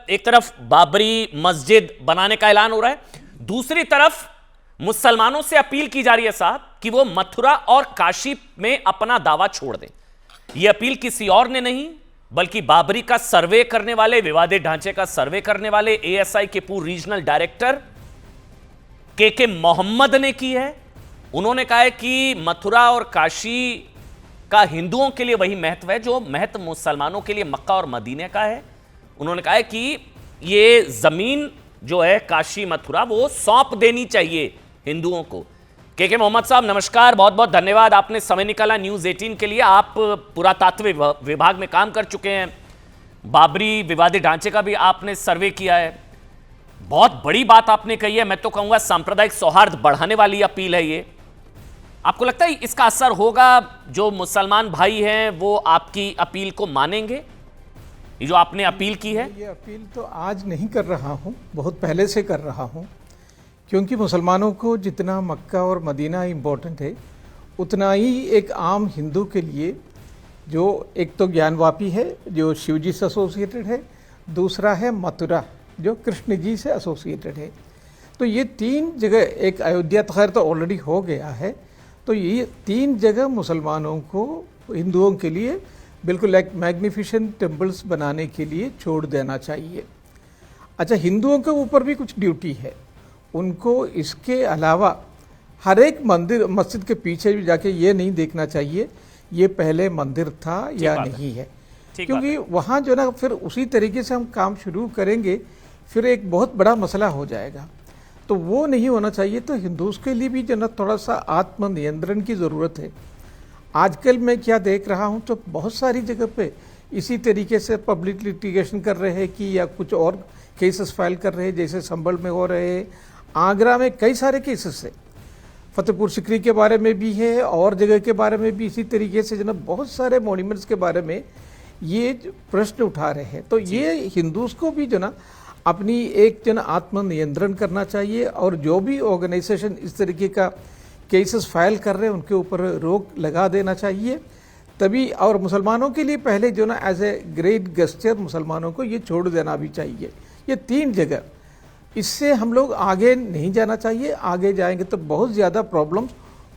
एक तरफ बाबरी मस्जिद बनाने का ऐलान हो रहा है, दूसरी तरफ मुसलमानों से अपील की जा रही है साहब कि वो मथुरा और काशी में अपना दावा छोड़ दें। यह अपील किसी और ने नहीं बल्कि बाबरी का सर्वे करने वाले, विवादित ढांचे का सर्वे करने वाले एएसआई के पूर्व रीजनल डायरेक्टर के मोहम्मद ने की है। उन्होंने कहा है कि मथुरा और काशी का हिंदुओं के लिए वही महत्व है जो महत्व मुसलमानों के लिए मक्का और मदीने का है। उन्होंने कहा है कि ये जमीन जो है काशी मथुरा वो सौंप देनी चाहिए हिंदुओं को। के मोहम्मद साहब नमस्कार, बहुत बहुत धन्यवाद, आपने समय निकाला न्यूज़ 18 के लिए। आप पुरातत्व विभाग में काम कर चुके हैं, बाबरी विवादित ढांचे का भी आपने सर्वे किया है, बहुत बड़ी बात आपने कही है। मैं तो कहूंगा सांप्रदायिक सौहार्द बढ़ाने वाली अपील है ये। आपको लगता है इसका असर होगा? जो मुसलमान भाई हैं वो आपकी अपील को मानेंगे, ये जो आपने अपील की है? ये अपील तो आज नहीं कर रहा हूँ, बहुत पहले से कर रहा हूँ, क्योंकि मुसलमानों को जितना मक्का और मदीना इम्पोर्टेंट है उतना ही एक आम हिंदू के लिए, जो एक तो ज्ञानवापी है जो शिव जी से एसोसिएटेड है, दूसरा है मथुरा जो कृष्ण जी से एसोसिएटेड है। तो ये तीन जगह, एक अयोध्या तो खैर तो ऑलरेडी हो गया है, तो ये तीन जगह मुसलमानों को, हिंदुओं के लिए बिल्कुल एक मैग्निफिसेंट टेम्पल्स बनाने के लिए छोड़ देना चाहिए। अच्छा, हिंदुओं के ऊपर भी कुछ ड्यूटी है, उनको इसके अलावा हर एक मंदिर मस्जिद के पीछे भी जाके ये नहीं देखना चाहिए ये पहले मंदिर था या नहीं है, क्योंकि वहाँ जो ना फिर उसी तरीके से हम काम शुरू करेंगे फिर एक बहुत बड़ा मसला हो जाएगा, तो वो नहीं होना चाहिए। तो हिंदूज़ के लिए भी जो ना थोड़ा सा आत्मनियंत्रण की ज़रूरत है। आजकल मैं क्या देख रहा हूँ तो बहुत सारी जगह पे इसी तरीके से पब्लिक लिटिगेशन कर रहे हैं कि या कुछ और केसेस फाइल कर रहे हैं, जैसे संभल में हो रहे हैं, आगरा में कई सारे केसेस है, फतेहपुर सिकरी के बारे में भी है और जगह के बारे में भी इसी तरीके से जो ना बहुत सारे मॉन्यूमेंट्स के बारे में ये प्रश्न उठा रहे हैं। तो ये हिंदूज़ को भी जो ना अपनी एक जो ना आत्मनियंत्रण करना चाहिए, और जो भी ऑर्गेनाइजेशन इस तरीके का केसेस फाइल कर रहे हैं उनके ऊपर रोक लगा देना चाहिए तभी। और मुसलमानों के लिए पहले जो ना एज ए ग्रेट गेस्चर मुसलमानों को ये छोड़ देना भी चाहिए, ये तीन जगह। इससे हम लोग आगे नहीं जाना चाहिए, आगे जाएंगे तो बहुत ज़्यादा प्रॉब्लम्स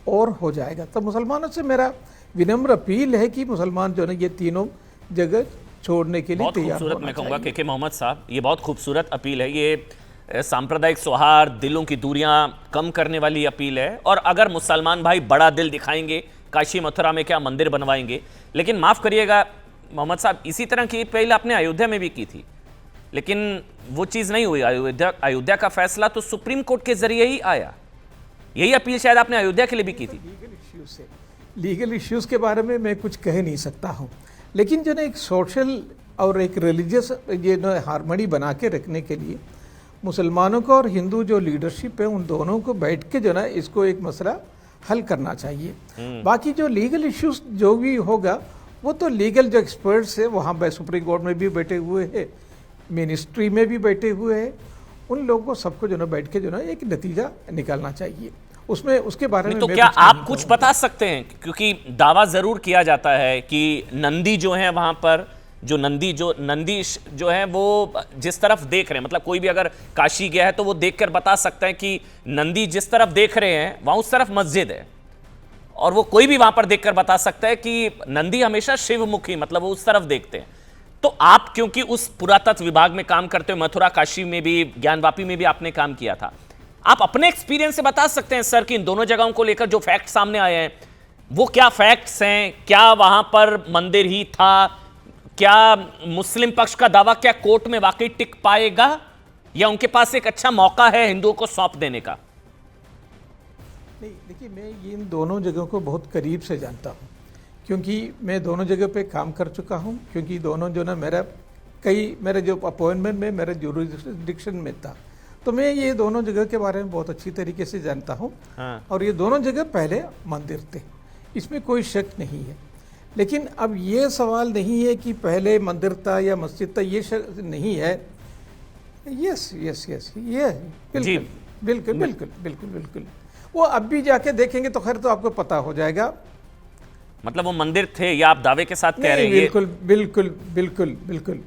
और हो जाएगा। तो मुसलमानों से मेरा विनम्र अपील है कि मुसलमान जो है ये तीनों जगह छोड़ने के लिए तैयार होना चाहिए। मैं कहूँगा के मोहम्मद साहब, ये बहुत खूबसूरत अपील है, ये सांप्रदायिक सौहार्द, दिलों की दूरियां कम करने वाली अपील है। और अगर मुसलमान भाई बड़ा दिल दिखाएंगे, काशी मथुरा में क्या मंदिर बनवाएंगे, लेकिन माफ़ करिएगा मोहम्मद साहब, इसी तरह की पहले आपने अयोध्या में भी की थी, लेकिन वो चीज़ नहीं हुई। अयोध्या का फैसला तो सुप्रीम कोर्ट के जरिए ही आया। यही अपील शायद आपने अयोध्या के लिए भी की थी। लीगल इश्यूज़ के बारे में मैं कुछ कह नहीं सकता हूँ, लेकिन जो ना एक सोशल और एक रिलीजियस ये ना हार्मनी बना के रखने के लिए मुसलमानों को और हिंदू जो लीडरशिप है उन दोनों को बैठ के जो ना इसको एक मसला हल करना चाहिए। बाकी जो लीगल इश्यूज जो भी होगा वो तो लीगल जो एक्सपर्ट्स है वहाँ पे सुप्रीम कोर्ट में भी बैठे हुए हैं, मिनिस्ट्री में भी बैठे हुए हैं, उन लोगों को सबको जो ना बैठ के जो ना एक नतीजा निकालना चाहिए। उसमें उसके बारे में तो क्या आप कुछ बता सकते हैं? क्योंकि दावा जरूर किया जाता है कि नंदी जो है वहां पर, जो नंदी जो है वो जिस तरफ देख रहे हैं, मतलब कोई भी अगर काशी गया है तो वो देखकर बता सकता है कि नंदी जिस तरफ देख रहे हैं वहां उस तरफ मस्जिद है, और वो कोई भी वहां पर देखकर बता सकता है कि नंदी हमेशा शिवमुखी, मतलब वो उस तरफ देखते हैं। तो आप क्योंकि उस पुरातत्व विभाग में काम करते हो, मथुरा काशी में भी, ज्ञानवापी में भी आपने काम किया था, आप अपने एक्सपीरियंस से बता सकते हैं सर कि इन दोनों जगहों को लेकर जो फैक्ट सामने आए हैं वो क्या फैक्ट्स हैं? क्या वहां पर मंदिर ही था? क्या मुस्लिम पक्ष का दावा क्या कोर्ट में वाकई टिक पाएगा, या उनके पास एक अच्छा मौका है हिंदुओं को सौंप देने का? नहीं, देखिए मैं इन दोनों जगहों को बहुत करीब से जानता हूँ, क्योंकि मैं दोनों जगह पे काम कर चुका हूँ, क्योंकि दोनों जो ना मेरे जो अपॉइंटमेंट में मेरे जुरिडिक्शन में था, तो मैं ये दोनों जगह के बारे में बहुत अच्छी तरीके से जानता हूँ। हाँ। और ये दोनों जगह पहले मंदिर थे, इसमें कोई शक नहीं है। लेकिन अब ये सवाल नहीं है कि पहले मंदिर था या मस्जिद था, ये शक नहीं है। यस यस यस, ये बिल्कुल बिल्कुल बिल्कुल बिल्कुल बिल्कुल, वो अब भी जाके देखेंगे तो खैर तो आपको पता हो जाएगा। मतलब वो मंदिर थे या आप दावे के साथ कह रहे हैं? बिल्कुल बिल्कुल बिल्कुल बिल्कुल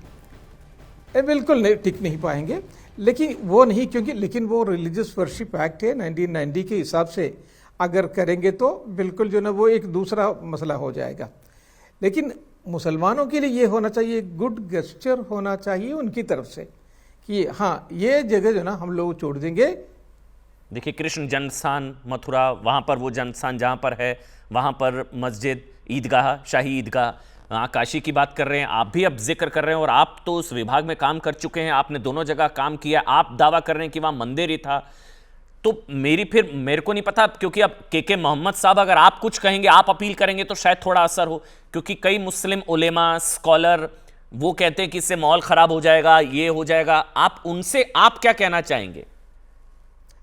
बिल्कुल नहीं टिक नहीं पाएंगे, लेकिन वो नहीं, क्योंकि लेकिन वो रिलीजियस वर्शिप एक्ट है 1990 के हिसाब से अगर करेंगे तो बिल्कुल जो ना वो एक दूसरा मसला हो जाएगा। लेकिन मुसलमानों के लिए ये होना चाहिए, गुड गेस्चर होना चाहिए उनकी तरफ से कि हाँ ये जगह जो ना हम लोग छोड़ देंगे। देखिए कृष्ण जन्मस्थान मथुरा, वहाँ पर वो जन्मस्थान जहाँ पर है, वहाँ पर मस्जिद, ईदगाह, शाही ईदगाह, काशी की बात कर रहे हैं, आप भी अब जिक्र कर रहे हैं और आप तो उस विभाग में काम कर चुके हैं, आपने दोनों जगह काम किया, आप दावा कर रहे हैं कि वहाँ मंदिर ही था। तो मेरे को नहीं पता, क्योंकि अब के मोहम्मद साहब अगर आप कुछ कहेंगे, आप अपील करेंगे तो शायद थोड़ा असर हो, क्योंकि कई मुस्लिम उलेमा स्कॉलर वो कहते हैं कि इससे माहौल खराब हो जाएगा, ये हो जाएगा, आप उनसे आप क्या कहना चाहेंगे?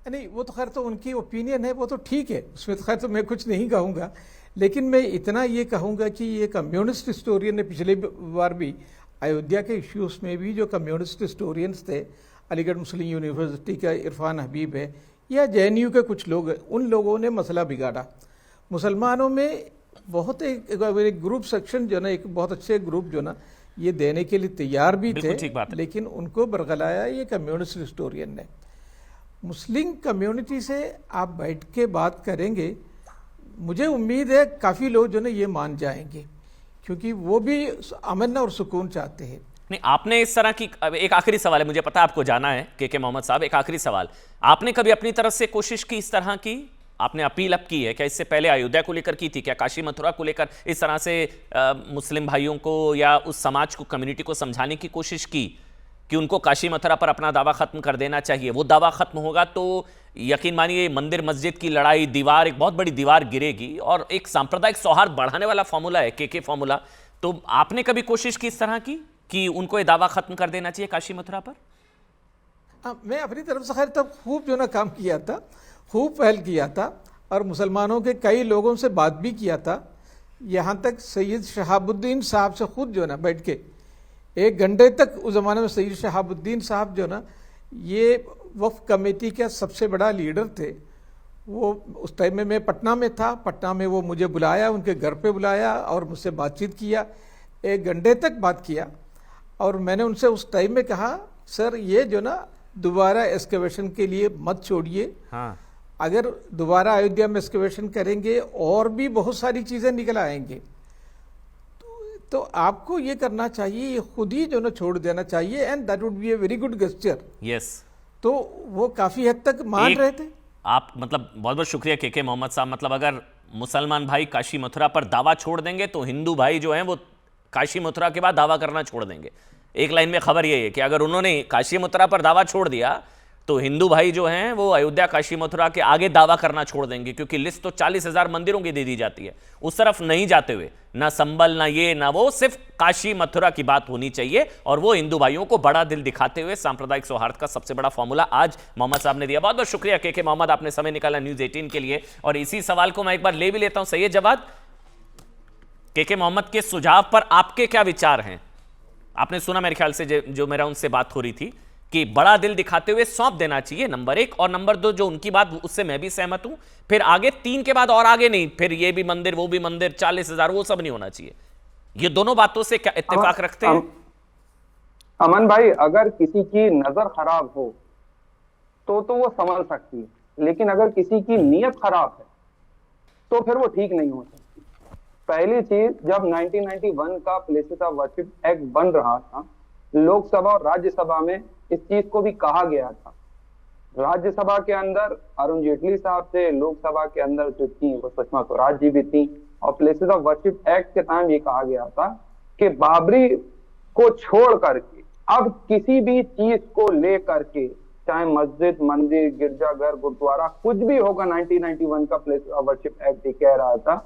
नहीं वो तो खैर तो उनकी ओपिनियन है, वो तो ठीक है, उसमें तो खैर तो मैं कुछ नहीं कहूँगा। लेकिन मैं इतना ये कहूँगा कि ये कम्युनिस्ट हिस्टोरियन ने पिछले बार भी अयोध्या के इश्यूज में भी जो कम्युनिस्ट हिस्टोरियंस थे, अलीगढ़ मुस्लिम यूनिवर्सिटी का इरफान हबीब है या JNU के कुछ लोग हैं, उन लोगों ने मसला बिगाड़ा। मुसलमानों में बहुत एक ग्रुप सेक्शन जो ना, एक बहुत अच्छे ग्रुप जो ना ये देने के लिए तैयार भी थे, लेकिन उनको बरगलाया ये कम्युनिस्ट हिस्टोरियन ने। मुस्लिम कम्युनिटी से आप बैठ के बात करेंगे, मुझे उम्मीद है काफ़ी लोग जो ना ये मान जाएंगे, क्योंकि वो भी अमन और सुकून चाहते हैं। नहीं, आपने इस तरह की, एक आखिरी सवाल है, मुझे पता है आपको जाना है के मोहम्मद साहब, एक आखिरी सवाल, आपने कभी अपनी तरफ से कोशिश की इस तरह की, आपने अपील अब की है क्या? इससे पहले अयोध्या को लेकर की थी क्या, काशी मथुरा को लेकर इस तरह से मुस्लिम भाइयों को या उस समाज को, कम्युनिटी को समझाने की कोशिश की कि उनको काशी मथुरा पर अपना दावा खत्म कर देना चाहिए? वो दावा खत्म होगा तो यकीन मानिए मंदिर मस्जिद की लड़ाई, दीवार, एक बहुत बड़ी दीवार गिरेगी, और एक सांप्रदायिक सौहार्द बढ़ाने वाला फॉर्मूला है के फॉर्मूला। तो आपने कभी कोशिश की इस तरह की कि उनको ये दावा खत्म कर देना चाहिए काशी मथुरा पर? मैं अपनी तरफ से खैर तब खूब जो ना काम किया था, खूब पहल किया था, और मुसलमानों के कई लोगों से बात भी किया था। यहाँ तक सैयद शहाबुद्दीन साहब से खुद जो ना बैठ के 1 घंटे तक, उस ज़माने में सैयद शहाबुद्दीन साहब जो ना ये वफ़ कमेटी का सबसे बड़ा लीडर थे। वो उस टाइम में मैं पटना में था, पटना में वो मुझे बुलाया, उनके घर पे बुलाया और मुझसे बातचीत किया, 1 घंटे तक बात किया। और मैंने उनसे उस टाइम में कहा, सर ये जो ना दोबारा एक्सकवेशन के लिए मत छोड़िए। हाँ। अगर दोबारा अयोध्या में एक्सकवेशन करेंगे और भी बहुत सारी चीज़ें निकल आएंगे, तो आपको ये करना चाहिए, ये खुद ही जो ना छोड़ देना चाहिए, and that would be a very good gesture. Yes. तो वो काफ़ी हद तक मान रहे थे। आप मतलब बहुत बहुत शुक्रिया के मोहम्मद साहब, मतलब अगर मुसलमान भाई काशी मथुरा पर दावा छोड़ देंगे तो हिंदू भाई जो हैं वो काशी मथुरा के बाद दावा करना छोड़ देंगे। एक लाइन में खबर ये है कि अगर उन्होंने काशी मथुरा पर दावा छोड़ दिया तो हिंदू भाई जो हैं वो अयोध्या काशी मथुरा के आगे दावा करना छोड़ देंगे, क्योंकि लिस्ट तो 40,000 मंदिरों की दे दी जाती है। उस तरफ नहीं जाते हुए, ना संबल, ना ये ना वो, सिर्फ काशी मथुरा की बात होनी चाहिए, और वो हिंदू भाइयों को बड़ा दिल दिखाते हुए सांप्रदायिक सौहार्द का सबसे बड़ा फॉर्मूला आज मोहम्मद साहब ने दिया। बहुत बहुत शुक्रिया के मोहम्मद, आपने समय निकाला न्यूज़ 18 के लिए। और इसी सवाल को मैं एक बार ले भी लेता हूं, सैयद जवाद, के मोहम्मद के सुझाव पर आपके क्या विचार हैं? आपने सुना मेरे ख्याल से जो मेरा उनसे बात हो रही थी कि बड़ा दिल दिखाते हुए सौंप देना चाहिए, नंबर 1, और नंबर 2 जो उनकी बात, उससे मैं भी सहमत हूं, फिर आगे 3 के बाद और आगे नहीं, फिर ये भी मंदिर वो भी मंदिर, 40,000 वो सब नहीं होना चाहिए। ये दोनों बातों से क्या इत्तेफाक रखते हैं? अमन भाई, अगर किसी की नजर खराब हो तो वो संभल सकती है, लेकिन अगर किसी की नीयत खराब है तो फिर वो ठीक नहीं हो सकती। पहली चीज, जब 1991 का प्लेसेस ऑफ वर्शिप एक्ट बन रहा था, लोकसभा और राज्यसभा में इस चीज को भी कहा गया था। राज्यसभा के अंदर अरुण जेटली साहब थे, लोकसभा के अंदर जो थी वो सुषमा स्वराज जी भी थी, और प्लेसेस ऑफ वर्शिप एक्ट के टाइम ये कहा गया था कि बाबरी को छोड़ करके अब किसी भी चीज को ले करके, चाहे मस्जिद, मंदिर, गिरजाघर, गुरुद्वारा, कुछ भी होगा, 1991 का प्लेसेस ऑफ वर्शिप एक्ट ये कह रहा था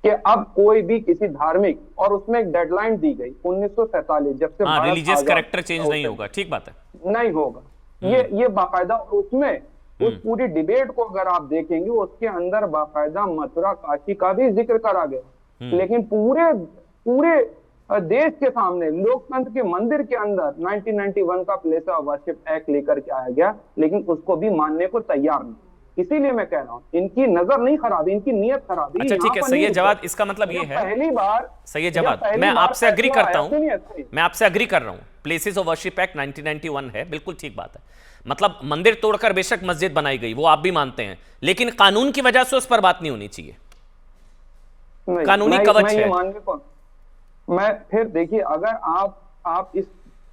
कि अब कोई भी किसी धार्मिक, और उसमें एक डेडलाइन दी गई 1947, जब से रिलीजियस कैरेक्टर चेंज नहीं होगा, ठीक बात है, नहीं होगा, ये बाकायदा। उसमें उस पूरी डिबेट को अगर आप देखेंगे, उसके अंदर बाकायदा मथुरा काशी का भी जिक्र करा गया, लेकिन पूरे देश के सामने लोकतंत्र के मंदिर के अंदर 1991 का प्लेस ऑफ वर्शिप एक्ट लेकर के आया गया, लेकिन उसको भी मानने को तैयार नहीं। इसीलिए मैं कह रहा हूँ इनकी नजर नहीं खराब, इनकी नीयत खराब है। अच्छा ठीक है, सही है जवाब। इसका मतलब ये है, पहली बार सही है जवाब, मैं आपसे अग्री करता हूं, मैं आपसे अग्री कर रहा हूं। प्लेसेस ऑफ वर्शिप एक्ट 1991 है, बिल्कुल ठीक बात है। मतलब मंदिर तोड़कर बेशक मस्जिद बनाई गई, वो आप भी मानते हैं, लेकिन कानून की वजह से उस पर बात नहीं होनी चाहिए। कानूनी कवच है। मैं फिर देखिए, अगर आप इस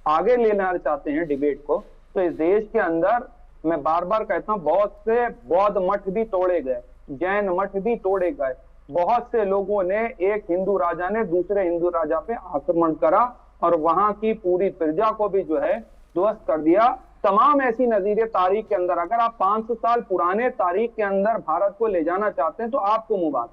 आगे लेना चाहते हैं डिबेट को, तो इस देश के अंदर मैं बार बार कहता हूं बहुत से बौद्ध मठ भी तोड़े गए, जैन मठ भी तोड़े गए। बहुत से लोगों ने, एक हिंदू राजा ने दूसरे हिंदू राजा पे आक्रमण करा और वहां की पूरी प्रजा को भी जो है ध्वस्त कर दिया। तमाम ऐसी नजीरें तारीख के अंदर, अगर आप 500 साल पुराने तारीख के अंदर भारत को ले जाना चाहते हैं तो आपको मुबारक।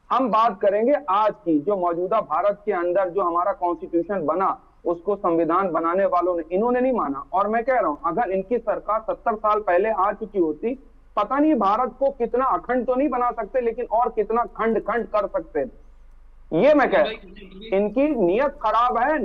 हम बात करेंगे आज की, जो मौजूदा भारत के अंदर जो हमारा कॉन्स्टिट्यूशन बना, उसको संविधान बनाने वालों ने, इन्होंने नहीं माना। और मैं कह रहा हूं अगर इनकी सरकार 70 साल पहले आ चुकी होती, पता नहीं भारत को कितना अखंड तो नहीं बना सकते, लेकिन और कितना खंड खंड कर सकते। ये मैं कह रहा हूं, इनकी नीयत खराब है,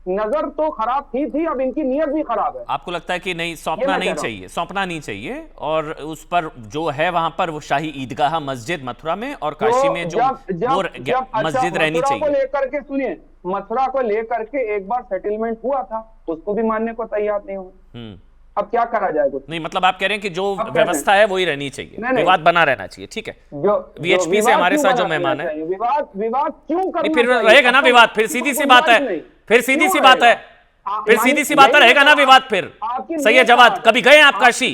नजर तो खराब थी, अब इनकी नीयत भी खराब है। आपको लगता है कि नहीं, सौंपना नहीं चाहिए, सौंपना नहीं चाहिए, और उस पर जो है वहां पर वो शाही ईदगाह मस्जिद मथुरा में और काशी में जो मस्जिद रहनी चाहिए। लेकर के सुनिए, मथुरा को लेकर के एक बार सेटलमेंट हुआ था, उसको भी मानने को तैयार नहीं हुआ। अब क्या करा जाए कुछ नहीं, मतलब आप कह रहे हैं कि जो व्यवस्था है वही रहनी चाहिए, विवाद बना रहना चाहिए। ठीक है, वीएचपी से हमारे साथ जो मेहमान है, विवाद क्यों करना, फिर रहेगा ना विवाद, फिर सीधी सी बात है, फिर सीधी सी बात है, फिर सीधी सी बात रहेगा ना विवाद फिर। सही है जवाब। कभी गए आप काशी?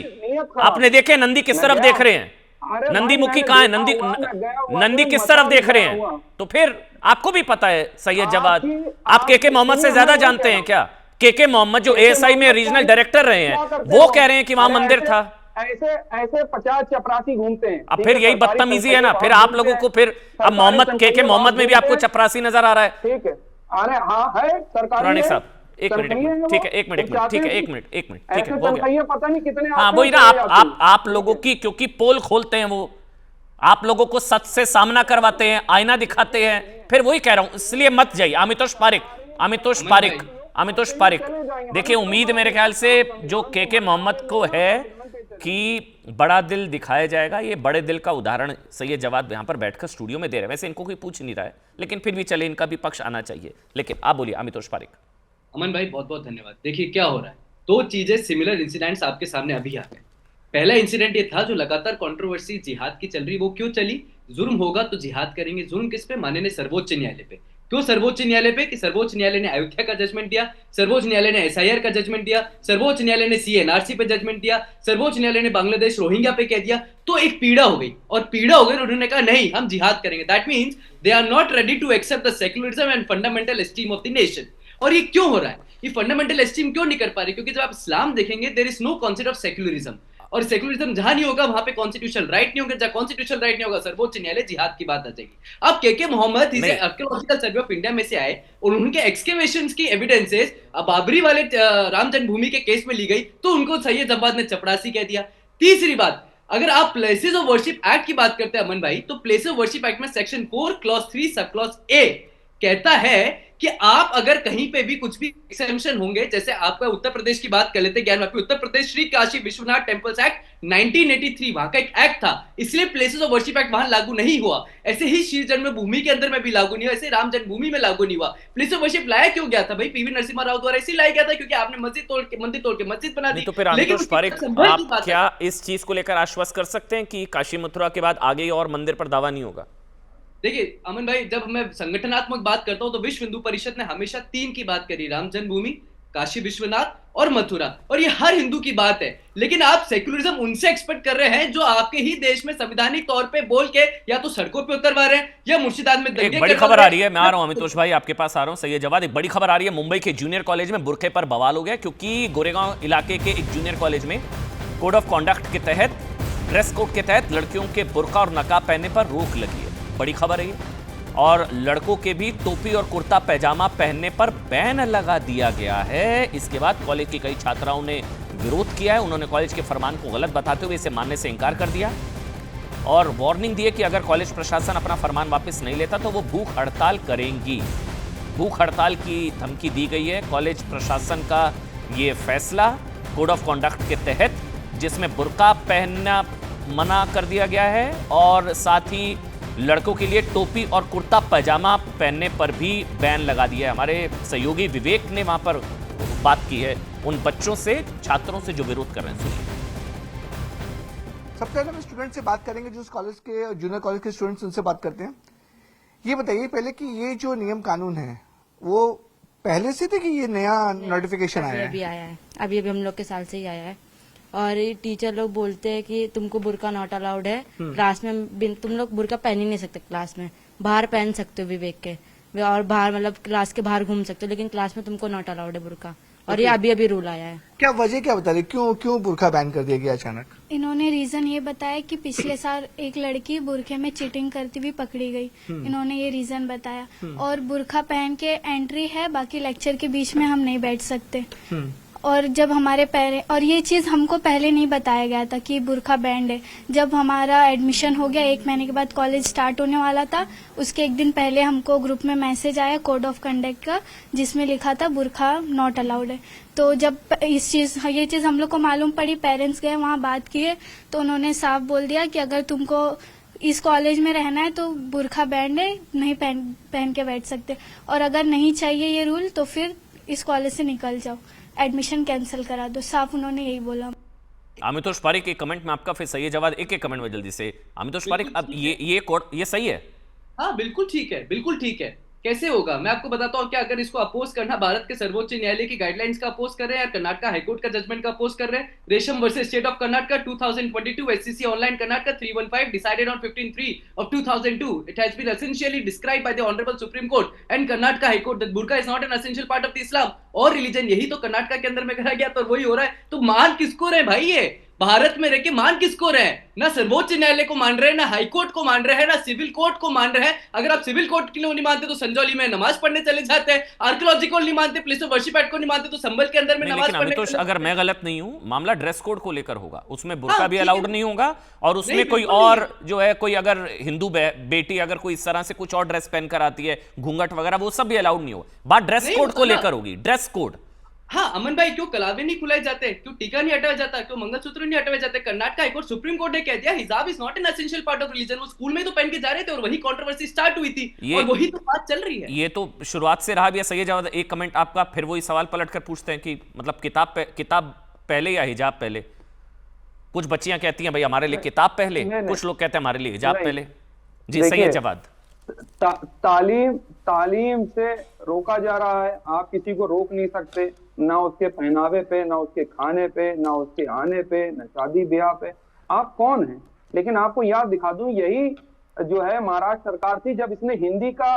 आपने देखे नंदी किस तरफ देख रहे हैं? नंदी मुखी कहां है? नंदी किस तरफ देख रहे हैं? तो फिर आपको भी पता है। सही है जवाब। आप के मोहम्मद से ज्यादा जानते हैं क्या? के मोहम्मद जो एएसआई में रीजनल डायरेक्टर रहे हैं, वो कह रहे हैं कि वहां मंदिर था। ऐसे 50 चपरासी घूमते हैं। अब फिर यही बदतमीजी है ना, फिर आप लोगों को फिर अब मोहम्मद के मोहम्मद में भी आपको चपरासी नजर आ रहा है। ठीक है, अरे हाँ है सरकारी साहब, एक मिनट, ठीक है, एक मिनट, ठीक है, एक मिनट, ठीक है, हो गया। पता नहीं कितने, हाँ वही ना, आप लोगों की, क्योंकि पोल खोलते हैं वो, आप लोगों को सच से सामना करवाते हैं, आईना दिखाते हैं, फिर वही कह रहा हूं, इसलिए मत जाइए। आमितोष पारिक, देखिए उम्मीद मेरे ख्याल से जो के मोहम्मद को है कि बड़ा दिल दिखाया जाएगा, ये बड़े दिल का उदाहरण सही है जवाब यहां पर बैठकर स्टूडियो में दे रहे हैं। वैसे इनको कोई पूछ नहीं रहा है, लेकिन फिर भी चले, इनका भी पक्ष आना चाहिए। लेकिन आप बोलिए आमितोष पारिक। अमन भाई बहुत बहुत धन्यवाद। देखिए क्या हो रहा है, दो चीजें सिमिलर इंसिडेंट्स आपके सामने अभी आ गए। पहला इंसिडेंट ये था, जो लगातार कंट्रोवर्सी जिहाद की चल रही, वो क्यों चली? जुर्म होगा तो जिहाद करेंगे। जुर्म किस पे? माननीय सर्वोच्च न्यायालय पे। क्यों सर्वोच्च न्यायालय पे? कि सर्वोच्च न्यायालय ने अयोध्या का जजमेंट दिया, सर्वोच्च न्यायालय ने एसआईआर का जजमेंट दिया, सर्वोच्च न्यायालय ने सीएनआरसी पे जजमेंट दिया, सर्वोच्च न्यायालय ने बांग्लादेश रोहिंग्या पे कह दिया। तो एक पीड़ा हो गई, और पीड़ा हो गई, उन्होंने कहा नहीं हम जिहाद करेंगे। That means they are not ready to accept the secularism and fundamental esteem of the nation. और ये क्यों हो रहा है? ये फंडामेंटल एस्टीम क्यों नहीं कर पा रहे? क्योंकि जब आप इस्लाम देखेंगे, there is no concept of secularism, और सेक्युलरिज्म जहां नहीं होगा वहां पे कॉन्स्टिट्यूशनल राइट नहीं होगा, जहां कॉन्स्टिट्यूशनल राइट नहीं होगा सर्वोच्च न्यायालय जिहाद की बात आ जाएगी। अब के मोहम्मद इसे आर्कियोलॉजिकल सर्वे ऑफ इंडिया में से आए, और उनके एक्सकेवेशंस की एविडेंसेस बाबरी वाले राम जन्मभूमि के केस में ली गई, तो उनको सैयद अब्बास ने चपरासी कह दिया। तीसरी बात, अगर आप प्लेसेस ऑफ वर्शिप एक्ट की बात करते हैं अमन भाई, तो प्लेसेस ऑफ वर्शिप एक्ट में section 4 clause 3 sub clause A कहता है कि आप अगर कहीं पे भी कुछ भी एक्सेप्शन होंगे, जैसे आपका उत्तर प्रदेश की बात कर लेते हैं, ज्ञानवापी उत्तर प्रदेश श्री काशी विश्वनाथ टेम्पल्स एक्ट 1983 वहां का एक एक्ट था, इसलिए प्लेसेस ऑफ वर्शिप एक्ट वहां लागू नहीं हुआ। ऐसे ही श्री जन्मभूमि के अंदर में भी लागू नहीं हुआ, ऐसे राम जन्मभूमि में लागू नहीं हुआ। प्लेस ऑफ वर्शिप लाया क्यों गया था भाई? पीवी नरसिम्हा राव द्वारा इसी लाया गया था, क्योंकि आपने मंदिर तोड़ के मस्जिद बना दी। तो फिर आमितोष पारिक, आप क्या इस चीज को लेकर आश्वस्त कर सकते हैं कि काशी मथुरा के बाद आगे और मंदिर पर दावा नहीं होगा? देखिए अमन भाई, जब मैं संगठनात्मक बात करता हूं तो विश्व हिंदू परिषद ने हमेशा 3 की बात करी, राम जन्मभूमि, काशी विश्वनाथ और मथुरा, और ये हर हिंदू की बात है। लेकिन आप सेक्युलरिज्म उनसे एक्सपेक्ट कर रहे हैं जो आपके ही देश में संवैधानिक तौर पे बोल के या तो सड़कों पे उतरवा रहे हैं या मुर्शिदाबाद में दंगे। एक बड़ी खबर आ रही है, मैं आ रहा हूं अमितोष भाई, आपके पास आ रहा हूं। सही है जवाब। एक बड़ी खबर आ रही है, मुंबई के जूनियर कॉलेज में बुरखे पर बवाल हो गया, क्योंकि गोरेगांव इलाके के एक जूनियर कॉलेज में कोड ऑफ कॉन्डक्ट के तहत, ड्रेस कोड के तहत लड़कियों के बुर्का और नकाब पहनने पर रोक लगी है। बड़ी खबर है ये। और लड़कों के भी टोपी और कुर्ता पैजामा पहनने पर बैन लगा दिया गया है। इसके बाद कॉलेज की कई छात्राओं ने विरोध किया है। उन्होंने कॉलेज के फरमान को गलत बताते हुए इसे मानने से इनकार कर दिया और वार्निंग दी है कि अगर कॉलेज प्रशासन अपना फरमान वापस नहीं लेता तो वो भूख हड़ताल करेंगी। भूख हड़ताल की धमकी दी गई है। कॉलेज प्रशासन का ये फैसला कोड ऑफ कॉन्डक्ट के तहत, जिसमें बुर्का पहनना मना कर दिया गया है और साथ ही लड़कों के लिए टोपी और कुर्ता पैजामा पहनने पर भी बैन लगा दिया है। हमारे सहयोगी विवेक ने वहां पर बात की है उन बच्चों से, छात्रों से जो विरोध कर रहे हैं। सुनिए। सबसे पहले हम स्टूडेंट से बात करेंगे, जो कॉलेज के जूनियर कॉलेज के स्टूडेंट्स उनसे बात करते हैं। ये बताइए पहले कि ये जो नियम कानून है वो पहले से थे कि ये नया नोटिफिकेशन आया है? अभी आया है, अभी हम लोग के साल से ही आया है। और टीचर लोग बोलते हैं कि तुमको बुर्का नॉट अलाउड है क्लास में, तुम लोग बुर्का पहन ही नहीं सकते क्लास में, बाहर पहन सकते हो विवेक के, और बाहर मतलब क्लास के बाहर घूम सकते हो, लेकिन क्लास में तुमको नॉट अलाउड है बुर्का। और ये अभी रूल आया है। क्या वजह क्या बता रही, क्यों बुर्का बैन कर दिया गया अचानक? इन्होंने रीजन ये बताया कि पिछले साल एक लड़की बुरखे में चीटिंग करती हुई पकड़ी गई, इन्होंने ये रीजन बताया। और बुरखा पहन के एंट्री है, बाकी लेक्चर के बीच में हम नहीं बैठ सकते। और जब हमारे और ये चीज हमको पहले नहीं बताया गया था कि बुरखा बैंड है। जब हमारा एडमिशन हो गया 1 महीने के बाद, कॉलेज स्टार्ट होने वाला था, उसके 1 दिन पहले हमको ग्रुप में मैसेज आया कोड ऑफ कंडक्ट का, जिसमें लिखा था बुरखा नॉट अलाउड है। तो जब ये चीज हम लोग को मालूम पड़ी, पेरेंट्स गए वहाँ बात किए, तो उन्होंने साफ बोल दिया कि अगर तुमको इस कॉलेज में रहना है तो बुरखा बैंड है, नहीं पहन के बैठ सकते, और अगर नहीं चाहिए ये रूल तो फिर इस कॉलेज से निकल जाओ, एडमिशन कैंसिल करा दो। साफ उन्होंने यही बोला। आमितोष पारिक के कमेंट में आपका फिर सही है जवाब। एक कमेंट में जल्दी से आमितोष पारिक, अब ये कोड ये सही है? हाँ बिल्कुल ठीक है, बिल्कुल ठीक है। कैसे होगा मैं आपको बताता हूँ। क्या अगर इसको अपोज करना भारत के सर्वोच्च न्यायालय की गाइडलाइंस का अपोज कर रहे हैं या कर्नाटक हाईकोर्ट का जजमेंट का अपोज कर रहे हैं? रेशम versus state of Karnataka 2022 SCC online Karnataka 315 decided on 15/3 of 2002. It has been essentially described by the Honorable Supreme Court and Karnataka High Court that burqa is not an essential part of the Islam और religion. यही तो कर्नाटक के अंदर में करा गया, तो वही हो रहा है। तो मान किसको रहे भाई? ये भारत में रह के मान किसको रहे? ना सर्वोच्च न्यायालय को मान रहे हैं, ना हाई कोर्ट को मान रहे हैं, ना सिविल कोर्ट को मान रहे हैं। अगर आप सिविल कोर्ट के लिए नहीं मानते तो संजौली में नमाज पढ़ने चले जाते हैं, आर्कियोलॉजी को नहीं मानते, प्लेस ऑफ वर्शिप एक्ट को नहीं मानते तो संभल के अंदर में नमाज पढ़ने। अगर मैं गलत नहीं हूं, मामला ड्रेस कोड को लेकर होगा, उसमें बुर्का भी अलाउड नहीं होगा, और उसमें कोई और जो है, कोई अगर हिंदू बेटी अगर कोई इस तरह से कुछ और ड्रेस पहनकर आती है, घूंघट वगैरह, वो सब भी अलाउड नहीं होगा। बात ड्रेस कोड को लेकर होगी, ड्रेस कोड। हाँ अमन भाई, क्यों कलावे नहीं खुलाए जाते, क्यों टीका नहीं हटाया जाता, क्यों मंगलसूत्र नहीं हटाए जाते? कर्नाटक हाईकोर्ट सुप्रीम कोर्ट ने कह दिया हिजाब is not an essential part of religion. वो स्कूल में तो पहन के जा रहे थे और वही कंट्रोवर्सी स्टार्ट हुई थी और वही तो बात चल रही है। ये तो शुरुआत से रहा भी है। सही जवाब। एक कमेंट आपका, फिर वही सवाल पलट कर पूछते हैं कि मतलब किताब पहले या हिजाब पहले? कुछ बच्चियां कहती हैं भाई हमारे लिए किताब पहले, कुछ लोग कहते हैं हमारे लिए हिजाब पहले। जी सही है जवाब। तालीम से रोका जा रहा है, आप किसी को रोक नहीं सकते, ना उसके पहनावे पे, ना उसके खाने पे, ना उसके आने पे, ना शादी ब्याह पे। आप कौन हैं? लेकिन आपको याद दिखा दूं, यही जो है महाराष्ट्र सरकार थी जब इसने हिंदी का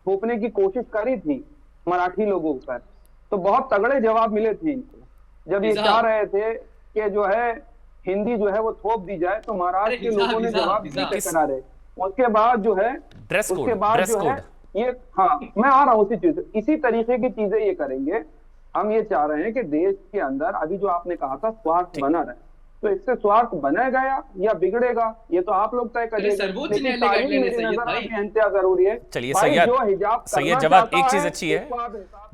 थोपने की कोशिश करी थी मराठी लोगों पर, तो बहुत तगड़े जवाब मिले थे इनको। जब ये चाह रहे थे कि जो है हिंदी जो है वो थोप दी जाए, तो महाराष्ट्र के लोगों ने जवाब दिए किनारे। उसके बाद जो है उसके बाद जो है ये, हाँ मैं आ रहा हूँ उसी चीज, इसी तरीके की चीजें ये करेंगे। हम ये चाह रहे हैं कि देश के अंदर अभी जो आपने कहा था स्वार्थ बना रहे, तो इससे स्वार्थ बनेगा या बिगड़ेगा ये तो आप लोग तय करिए। सर्वोच्च न्यायालय गाइडलाइन जरूरी है। चलिए सही जवाब। एक चीज अच्छी है,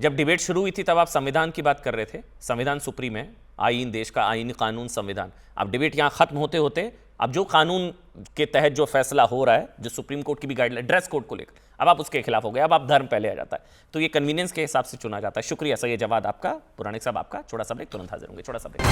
जब डिबेट शुरू हुई थी तब आप संविधान की बात कर रहे थे, संविधान सुप्रीम है, आईन, देश का आईनी कानून संविधान। अब डिबेट यहाँ खत्म होते होते अब जो कानून के तहत जो फैसला हो रहा है, जो सुप्रीम कोर्ट की भी गाइडलाइन ड्रेस कोड को लेकर, अब आप उसके खिलाफ हो गए, अब आप धर्म पहले आ जाता है, तो ये कन्वीनियंस के हिसाब से चुना जाता है। शुक्रिया, सही जवाब आपका। पुराणिक साहब आपका छोटा सा ब्रेक, तुरंत हाजिर होंगे। छोटा सा ब्रेक।